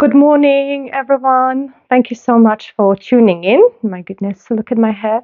Good morning, everyone. Thank you so much for tuning in. My goodness, look at my hair.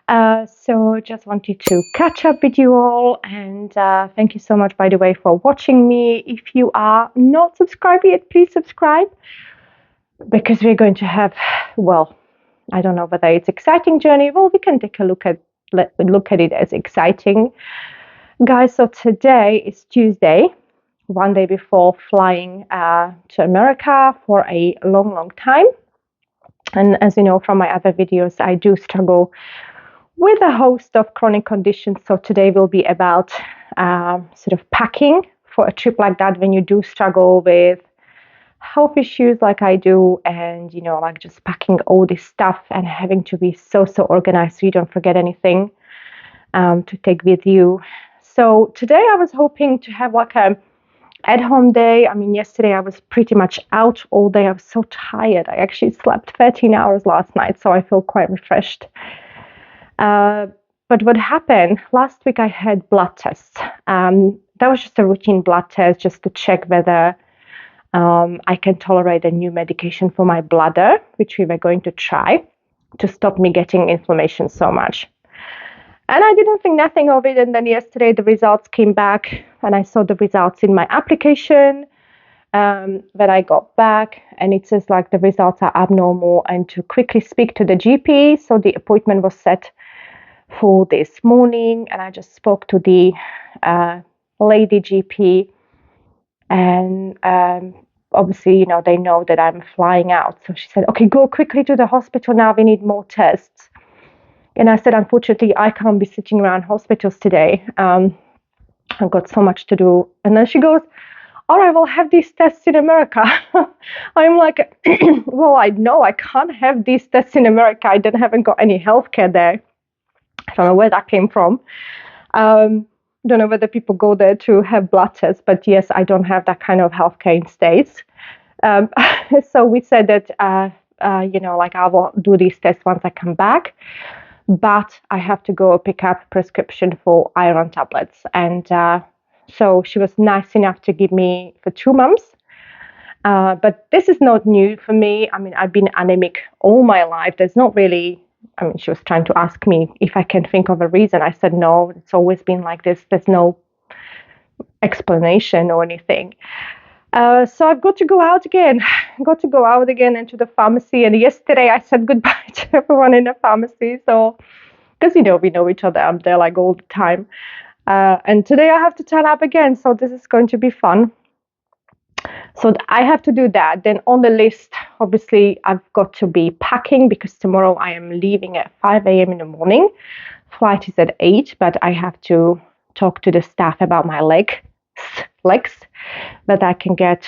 Just wanted to catch up with you all, and thank you so much, by the way, for watching me. If you are not subscribed yet, please subscribe because we're going to have, well, I don't know whether it's exciting journey. Well, we can take a look at it as exciting, guys. So today is Tuesday, one day before flying to America for a long, long time. And as you know from my other videos, I do struggle with a host of chronic conditions. So today will be about sort of packing for a trip like that when you do struggle with health issues like I do, and like just packing all this stuff and having to be so organized so you don't forget anything to take with you. So today I was hoping to have like a at-home day. I mean, yesterday I was pretty much out all day. I was so tired. I actually slept 13 hours last night, so I feel quite refreshed. But what happened, last week I had blood tests. That was just a routine blood test just to check whether I can tolerate a new medication for my bladder, which we were going to try to stop me getting inflammation so much. And I didn't think nothing of it. And then yesterday the results came back and I saw the results in my application that I got back. And it says like the results are abnormal and to quickly speak to the GP. So the appointment was set for this morning. And I just spoke to the lady GP. And obviously, they know that I'm flying out. So she said, okay, go quickly to the hospital now. We need more tests. And I said, unfortunately, I can't be sitting around hospitals today. I've got so much to do. And then she goes, all right, we'll have these tests in America. I'm like, well, I know I can't have these tests in America. I haven't got any healthcare there. I don't know where that came from. Don't know whether people go there to have blood tests, but yes, I don't have that kind of healthcare in States. So we said that, I will do these tests once I come back. But I have to go pick up a prescription for iron tablets. And so she was nice enough to give me for 2 months. But this is not new for me. I mean, I've been anemic all my life. There's not really, she was trying to ask me if I can think of a reason. I said, no, it's always been like this. There's no explanation or anything. So I've got to go out again. Into the pharmacy. And yesterday I said goodbye to everyone in the pharmacy. So, because we know each other. I'm there like all the time. And today I have to turn up again. So this is going to be fun. So I have to do that. Then on the list, obviously, I've got to be packing because tomorrow I am leaving at 5 a.m. in the morning. Flight is at 8, but I have to talk to the staff about my legs, that I can get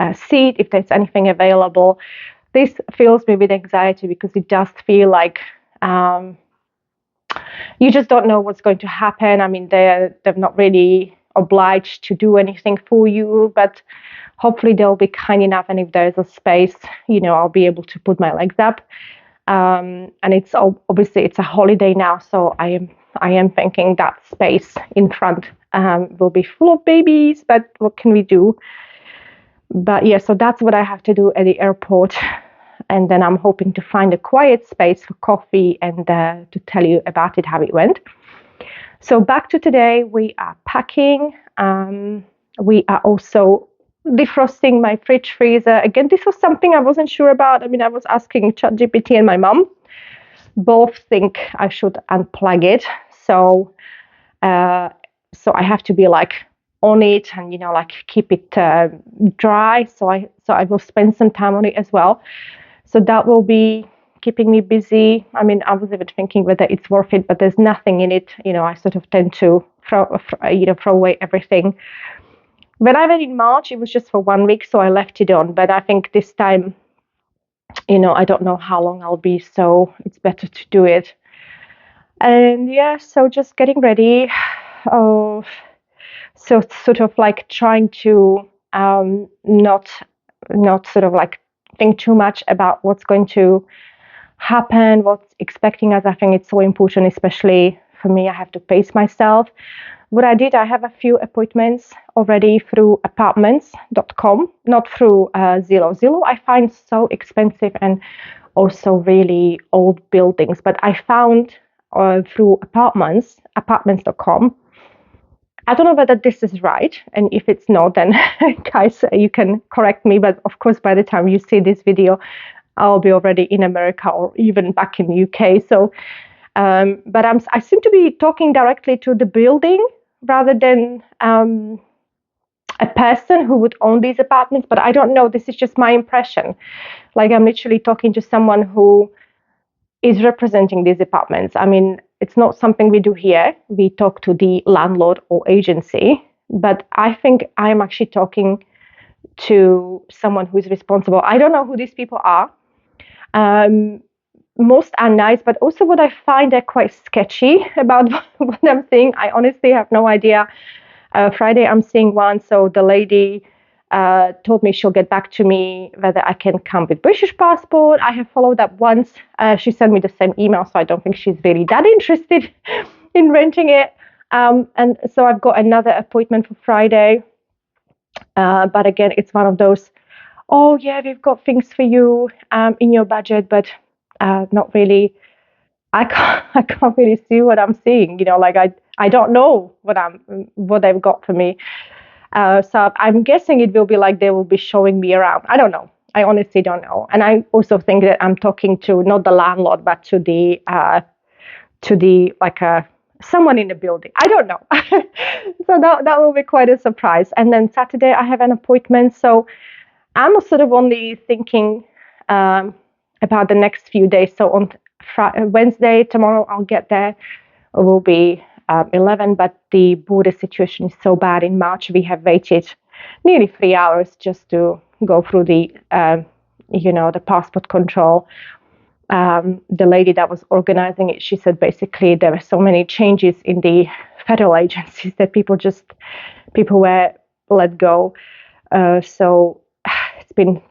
a seat if there's anything available. This fills me with anxiety because it does feel like you just don't know what's going to happen. I mean, they're not really obliged to do anything for you, but hopefully they'll be kind enough. And if there's a space, I'll be able to put my legs up. And it's obviously it's a holiday now, so I am thinking that space in front will be full of babies, but what can we do? But yeah, so that's what I have to do at the airport. And then I'm hoping to find a quiet space for coffee and to tell you about it, how it went. So back to today, we are packing. We are also defrosting my fridge freezer. Again, this was something I wasn't sure about. I mean, I was asking ChatGPT and my mom. Both think I should unplug it. So I have to be like on it and like keep it dry. So I will spend some time on it as well. So that will be keeping me busy. I mean, I was even thinking whether it's worth it, but there's nothing in it. I sort of tend to throw away everything. When I went in March, it was just for 1 week, so I left it on. But I think this time, I don't know how long I'll be, so it's better to do it. And yeah, so just getting ready. So sort of like trying to not sort of like think too much about what's going to happen, what's expecting us. I think it's so important, especially for me. I have to pace myself. what I did, I have a few appointments already through apartments.com, not through Zillow. Zillow I find so expensive and also really old buildings, but I found through apartments.com. I don't know whether this is right, and if it's not, then guys, you can correct me. But of course, by the time you see this video, I'll be already in America or even back in the UK. So, but I seem to be talking directly to the building rather than a person who would own these apartments. But I don't know. This is just my impression. Like I'm literally talking to someone who is representing these apartments. I mean, it's not something we do here. We talk to the landlord or agency, but I think I'm actually talking to someone who is responsible. I don't know who these people are. Um, Most are nice, but also what I find they're quite sketchy about what I'm seeing. I honestly have no idea. Friday, I'm seeing one. So the lady told me she'll get back to me whether I can come with British passport. I have followed up once. She sent me the same email, so I don't think she's really that interested in renting it. And so I've got another appointment for Friday. But again, it's one of those, oh, yeah, we've got things for you in your budget, but not really. I can't really see what I'm seeing. Like I don't know what they've got for me. So I'm guessing it will be like they will be showing me around. I don't know. I honestly don't know. And I also think that I'm talking to not the landlord, but to the like someone in the building. I don't know. So that will be quite a surprise. And then Saturday I have an appointment. So I'm sort of only thinking about the next few days. So on Wednesday, tomorrow, I'll get there. It will be 11, but the border situation is so bad in March. We have waited nearly 3 hours just to go through the passport control. The lady that was organizing it, she said basically there were so many changes in the federal agencies that people were let go. So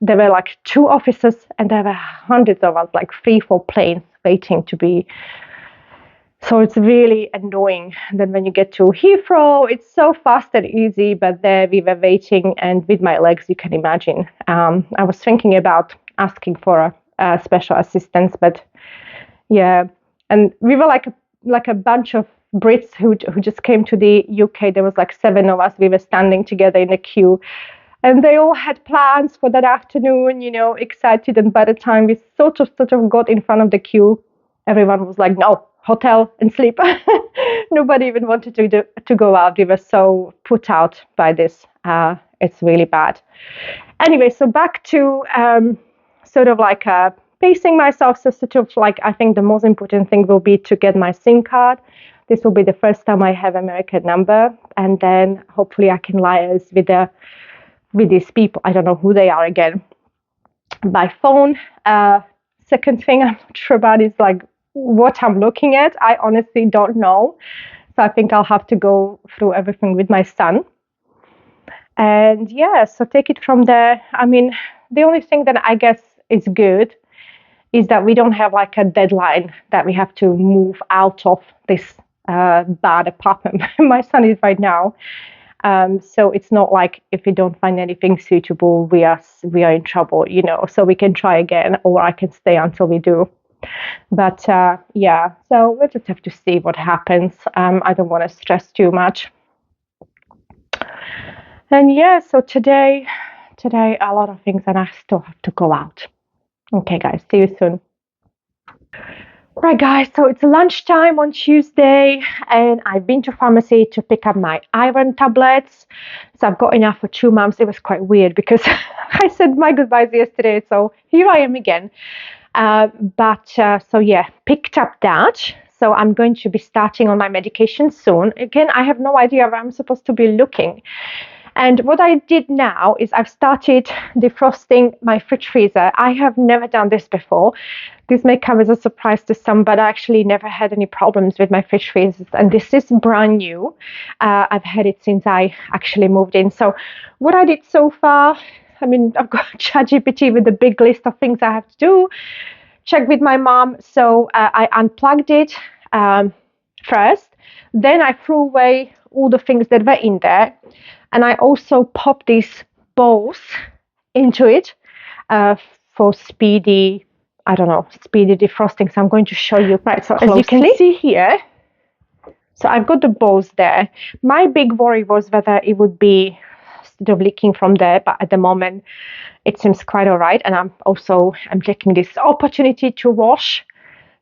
there were like 2 officers and there were hundreds of us, like 3-4 planes waiting to be. So it's really annoying. Then when you get to Heathrow, it's so fast and easy, but there we were waiting, and with my legs, you can imagine. I was thinking about asking for a special assistance, but yeah, and we were like a bunch of Brits who just came to the UK. There was like 7 of us. We were standing together in a queue. And they all had plans for that afternoon, excited. And by the time we sort of got in front of the queue, everyone was like, no, hotel and sleep. Nobody even wanted to go out. We were so put out by this. It's really bad. Anyway, so back to sort of like pacing myself. So sort of like, I think the most important thing will be to get my SIM card. This will be the first time I have American number. And then hopefully I can liaise with these people. I don't know who they are again, by phone. Second thing I'm not sure about is like what I'm looking at. I honestly don't know. So I think I'll have to go through everything with my son. And yeah, so take it from there. I mean, the only thing that I guess is good is that we don't have like a deadline that we have to move out of this bad apartment my son is right now. So it's not like if we don't find anything suitable, we are in trouble, so we can try again, or I can stay until we do. But yeah, so we'll just have to see what happens. I don't want to stress too much. And yeah, so today a lot of things, and I still have to go out. Okay, guys, see you soon. Right, guys, so it's lunchtime on Tuesday, and I've been to pharmacy to pick up my iron tablets. So I've got enough for 2 months. It was quite weird because I said my goodbyes yesterday, so here I am again. So yeah, picked up that. So I'm going to be starting on my medication soon. Again, I have no idea where I'm supposed to be looking. And what I did now is I've started defrosting my fridge freezer. I have never done this before. This may come as a surprise to some, but I actually never had any problems with my fridge freezers. And this is brand new. I've had it since I actually moved in. So what I did so far, I mean, I've got ChatGPT with a big list of things I have to do. Check with my mom. So I unplugged it first. Then I threw away all the things that were in there, and I also popped these balls into it for speedy, I don't know, speedy defrosting. So I'm going to show you. Right, so closely. As you can see here, so I've got the balls there. My big worry was whether it would be sort of leaking from there, but at the moment it seems quite all right. And I'm taking this opportunity to wash.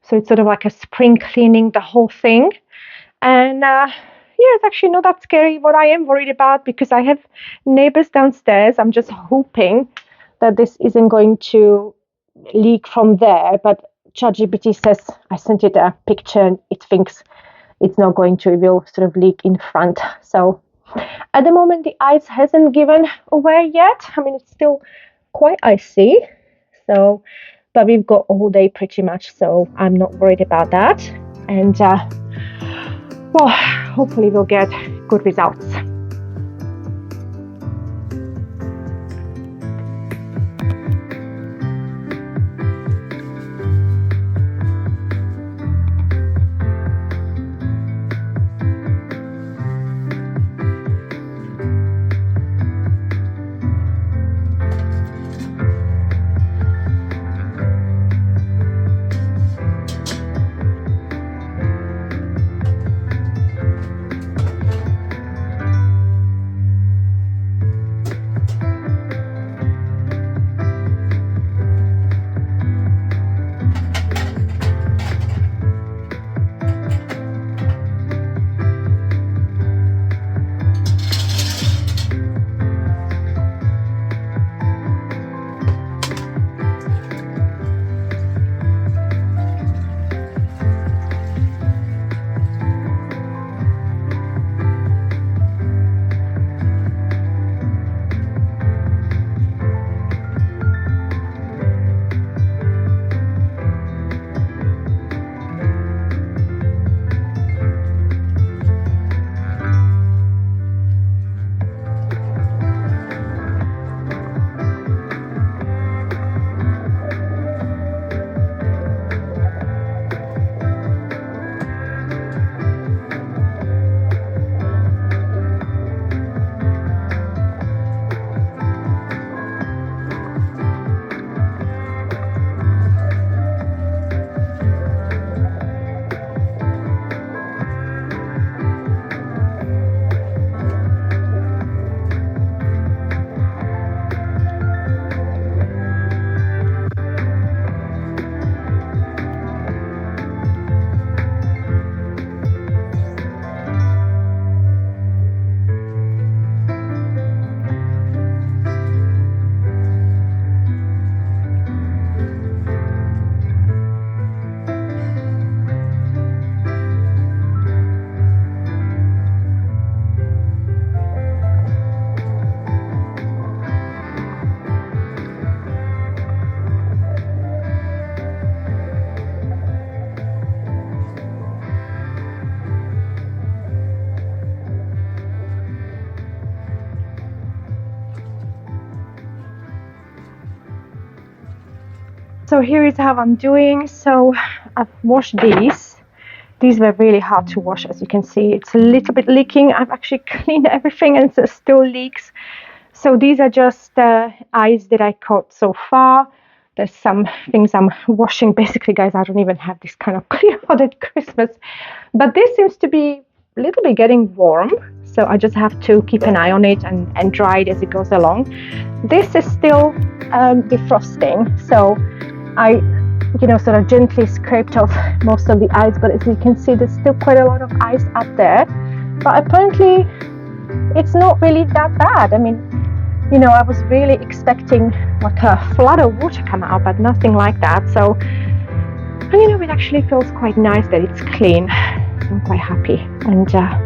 So it's sort of like a spring cleaning the whole thing. And it's actually not that scary. What I am worried about, because I have neighbors downstairs, I'm just hoping that this isn't going to leak from there. But ChatGPT says, I sent it a picture and it thinks it's not going to, it will sort of leak in front. So at the moment, the ice hasn't given away yet. I mean, it's still quite icy. So, but we've got all day pretty much, so I'm not worried about that. And well, hopefully we'll get good results. So here is how I'm doing. So I've washed these. These were really hard to wash, as you can see. It's a little bit leaking. I've actually cleaned everything and it still leaks. So these are just ice that I caught so far. There's some things I'm washing. Basically, guys, I don't even have this kind of clear hot at Christmas. But this seems to be a little bit getting warm. So I just have to keep an eye on it and dry it as it goes along. This is still defrosting. So I, sort of gently scraped off most of the ice. But as you can see, there's still quite a lot of ice up there. But apparently, it's not really that bad. I mean, I was really expecting like a flood of water come out, but nothing like that. So, it actually feels quite nice that it's clean. I'm quite happy. And yeah,